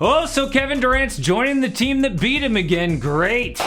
Oh, so Kevin Durant's joining the team that beat him again. Great.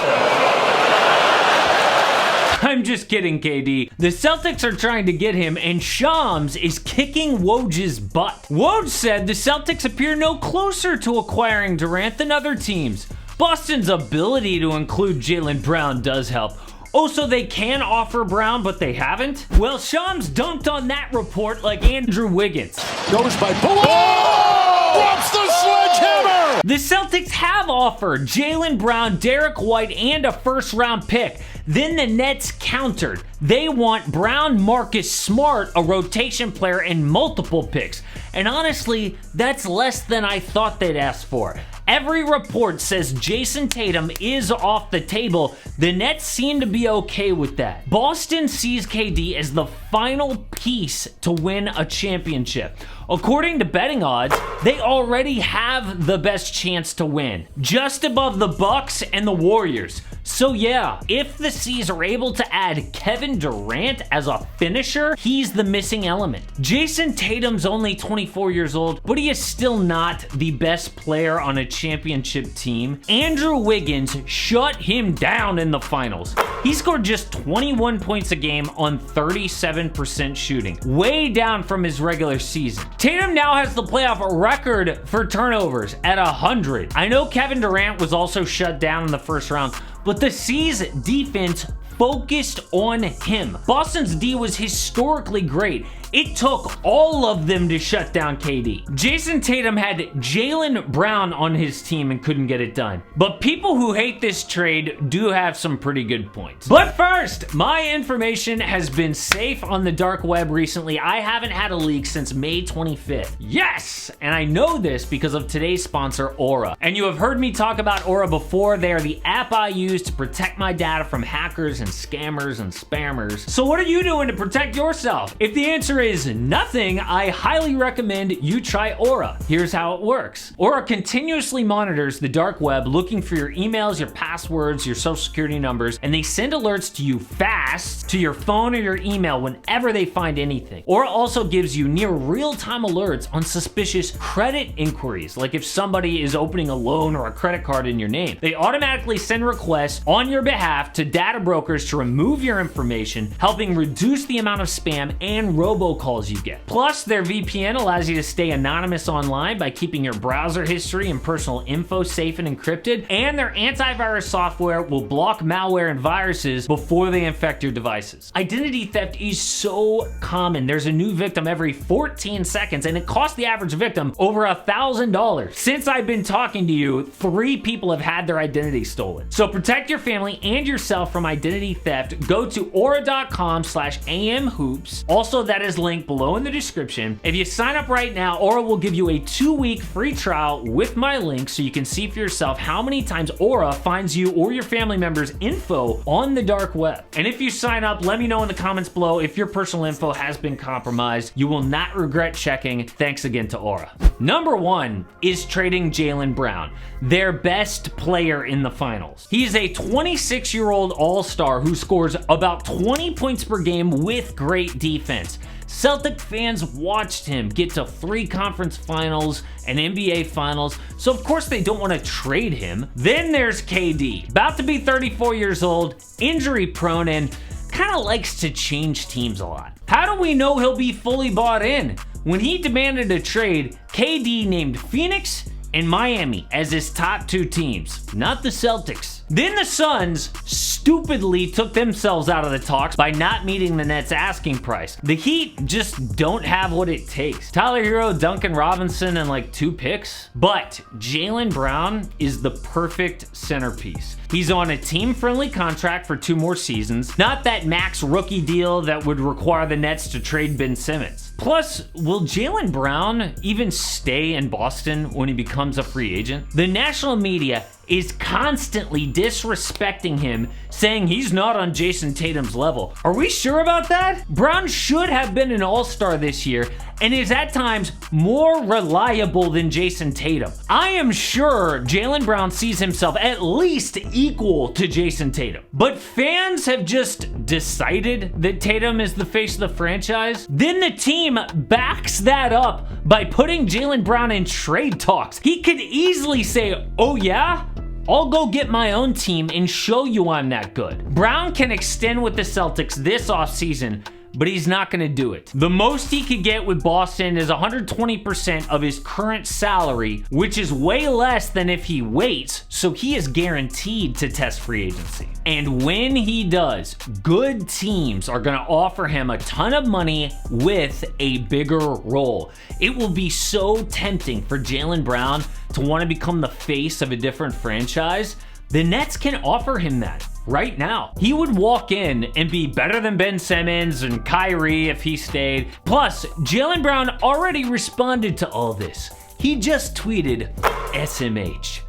I'm just kidding, KD. The Celtics are trying to get him, and Shams is kicking Woj's butt. Woj said the Celtics appear no closer to acquiring Durant than other teams. Boston's ability to include Jaylen Brown does help. Oh, so they can offer Brown, but they haven't? Well, Shams dunked on that report like Andrew Wiggins. Notice by drops the sledgehammer! The Celtics have offered Jaylen Brown, Derek White, and a first-round pick. Then the Nets countered. They want Brown, Marcus Smart, a rotation player, and multiple picks. And honestly, that's less than I thought they'd ask for. Every report says Jason Tatum is off the table. The Nets seem to be okay with that. Boston sees KD as the final piece to win a championship. According to betting odds, they already have the best chance to win, just above the Bucks and the Warriors. So yeah, if the C's are able to add Kevin Durant as a finisher, he's the missing element. Jason Tatum's only 24 years old, but he is still not the best player on a championship team. Andrew Wiggins shut him down in the finals. He scored just 21 points a game on 37% shooting, way down from his regular season. Tatum now has the playoff record for turnovers at 100. I know Kevin Durant was also shut down in the first round, but the C's defense focused on him. Boston's D was historically great. It took all of them to shut down KD. Jason Tatum had Jaylen Brown on his team and couldn't get it done. But people who hate this trade do have some pretty good points. But first, my information has been safe on the dark web recently. I haven't had a leak since May 25th. Yes! And I know this because of today's sponsor, Aura. And you have heard me talk about Aura before. They are the app I use to protect my data from hackers and scammers and spammers. So what are you doing to protect yourself? If the answer is nothing, I highly recommend you try Aura. Here's how it works. Aura continuously monitors the dark web looking for your emails, your passwords, your social security numbers, and they send alerts to you fast to your phone or your email whenever they find anything. Aura also gives you near real-time alerts on suspicious credit inquiries, like if somebody is opening a loan or a credit card in your name. They automatically send requests on your behalf to data brokers to remove your information, helping reduce the amount of spam and robocalls you get. Plus, their VPN allows you to stay anonymous online by keeping your browser history and personal info safe and encrypted, and their antivirus software will block malware and viruses before they infect your devices. Identity theft is so common. There's a new victim every 14 seconds, and it costs the average victim over $1,000. Since I've been talking to you, 3 people have had their identity stolen. So protect your family and yourself from identity theft. Go to aura.com/amhoops. Also, that is linked below in the description. If you sign up right now, Aura will give you a 2-week free trial with my link so you can see for yourself how many times Aura finds you or your family members' info on the dark web. And if you sign up, let me know in the comments below if your personal info has been compromised. You will not regret checking. Thanks again to Aura. Number 1 is trading Jaylen Brown, their best player in the finals. He is a 26-year-old all-star who scores about 20 points per game with great defense. Celtic fans watched him get to 3 conference finals and NBA finals, so of course they don't want to trade him. Then there's KD, about to be 34 years old, injury prone, and kind of likes to change teams a lot. How do we know he'll be fully bought in? When he demanded a trade, KD named Phoenix and Miami as his top 2 teams, not the Celtics. Then the Suns stupidly took themselves out of the talks by not meeting the Nets' asking price. The Heat just don't have what it takes. Tyler Hero, Duncan Robinson, and like 2 picks. But Jaylen Brown is the perfect centerpiece. He's on a team-friendly contract for 2 more seasons, not that max rookie deal that would require the Nets to trade Ben Simmons. Plus, will Jaylen Brown even stay in Boston when he becomes a free agent? The national media is constantly disrespecting him, saying he's not on Jason Tatum's level. Are we sure about that? Brown should have been an all-star this year and is at times more reliable than Jason Tatum. I am sure Jaylen Brown sees himself at least equal to Jason Tatum. But fans have just decided that Tatum is the face of the franchise. Then the team backs that up by putting Jaylen Brown in trade talks. He could easily say, oh yeah? I'll go get my own team and show you I'm that good. Brown can extend with the Celtics this offseason, but he's not going to do it. The most he could get with Boston is 120% of his current salary, which is way less than if he waits, so he is guaranteed to test free agency. And when he does, good teams are going to offer him a ton of money with a bigger role. It will be so tempting for Jaylen Brown to want to become the face of a different franchise. The Nets can offer him that right now. He would walk in and be better than Ben Simmons and Kyrie if he stayed. Plus, Jaylen Brown already responded to all this. He just tweeted, SMH.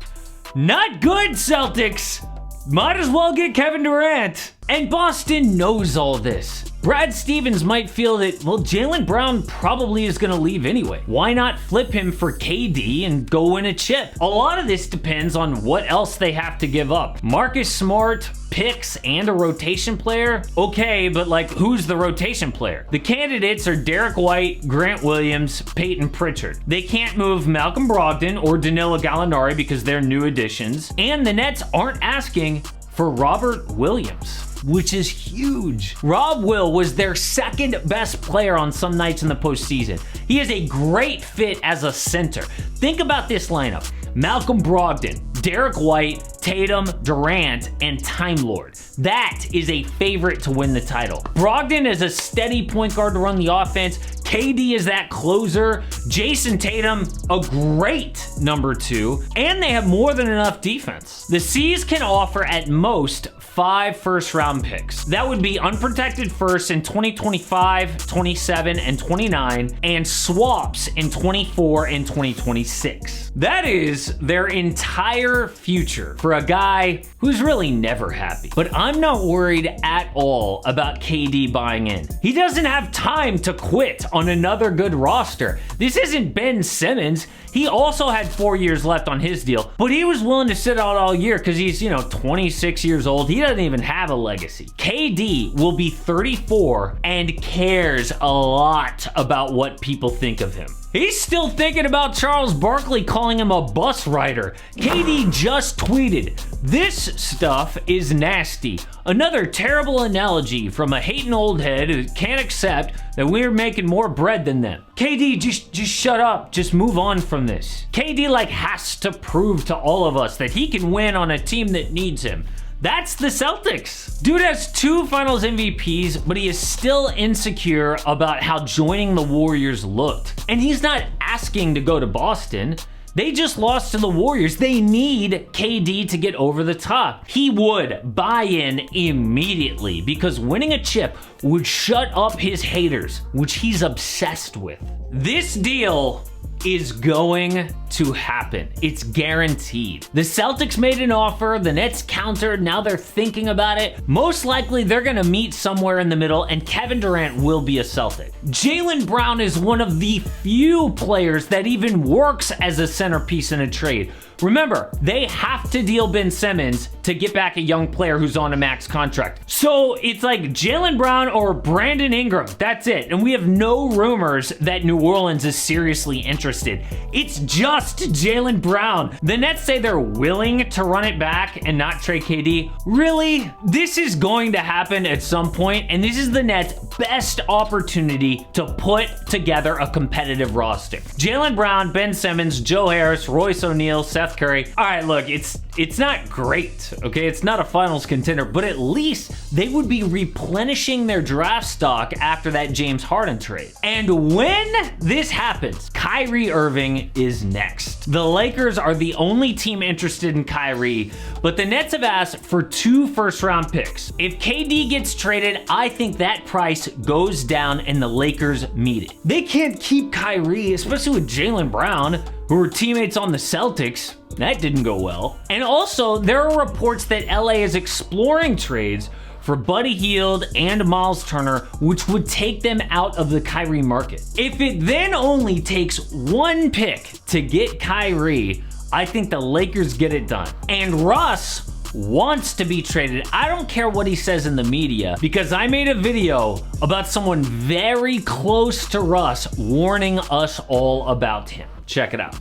Not good, Celtics! Might as well get Kevin Durant. And Boston knows all this. Brad Stevens might feel that, well, Jaylen Brown probably is going to leave anyway. Why not flip him for KD and go win a chip? A lot of this depends on what else they have to give up. Marcus Smart, picks, and a rotation player? Okay, but like, who's the rotation player? The candidates are Derek White, Grant Williams, Peyton Pritchard. They can't move Malcolm Brogdon or Danilo Gallinari because they're new additions. And the Nets aren't asking for Robert Williams, which is huge. Rob Will was their second best player on some nights in the postseason. He is a great fit as a center. Think about this lineup. Malcolm Brogdon, Derek White, Tatum, Durant, and Time Lord. That is a favorite to win the title. Brogdon is a steady point guard to run the offense. KD is that closer. Jason Tatum, a great number 2. And they have more than enough defense. The C's can offer at most 5 first-round picks. That would be unprotected first in 2025, 27, and 29, and swaps in 24 and 2026. That is their entire future for a guy who's really never happy. But I'm not worried at all about KD buying in. He doesn't have time to quit on another good roster. This isn't Ben Simmons. He also had 4 years left on his deal, but he was willing to sit out all year because he's, 26 years old. He doesn't even have a legacy. KD will be 34 and cares a lot about what people think of him. He's still thinking about Charles Barkley calling him a bus rider. KD just tweeted, "This stuff is nasty." Another terrible analogy from a hating old head who can't accept that we're making more bread than them. KD, just shut up. Just move on from this. KD has to prove to all of us that he can win on a team that needs him. That's the Celtics. Dude has 2 finals MVPs, but he is still insecure about how joining the Warriors looked. And he's not asking to go to Boston. They just lost to the Warriors. They need KD to get over the top. He would buy in immediately because winning a chip would shut up his haters, which he's obsessed with. This deal is going to happen. It's guaranteed. The Celtics made an offer, the Nets countered, now they're thinking about it. Most likely they're gonna meet somewhere in the middle and Kevin Durant will be a Celtic. Jaylen Brown is one of the few players that even works as a centerpiece in a trade. Remember, they have to deal Ben Simmons to get back a young player who's on a max contract. So it's like Jaylen Brown or Brandon Ingram. That's it. And we have no rumors that New Orleans is seriously interested. It's just Jaylen Brown. The Nets say they're willing to run it back and not trade KD. Really? This is going to happen at some point, and this is the Nets' best opportunity to put together a competitive roster. Jaylen Brown, Ben Simmons, Joe Harris, Royce O'Neal, Seth Curry. All right, look, it's not great, okay? It's not a finals contender, but at least they would be replenishing their draft stock after that James Harden trade. And when this happens, Kyrie Irving is next. The Lakers are the only team interested in Kyrie, but the Nets have asked for 2 first-round picks. If KD gets traded, I think that price goes down and the Lakers meet it. They can't keep Kyrie, especially with Jaylen Brown. who were teammates on the Celtics. That didn't go well. And also, there are reports that LA is exploring trades for Buddy Hield and Miles Turner, which would take them out of the Kyrie market. If it then only takes one pick to get Kyrie, I think the Lakers get it done. And Russ wants to be traded. I don't care what he says in the media, because I made a video about someone very close to Russ warning us all about him. Check it out.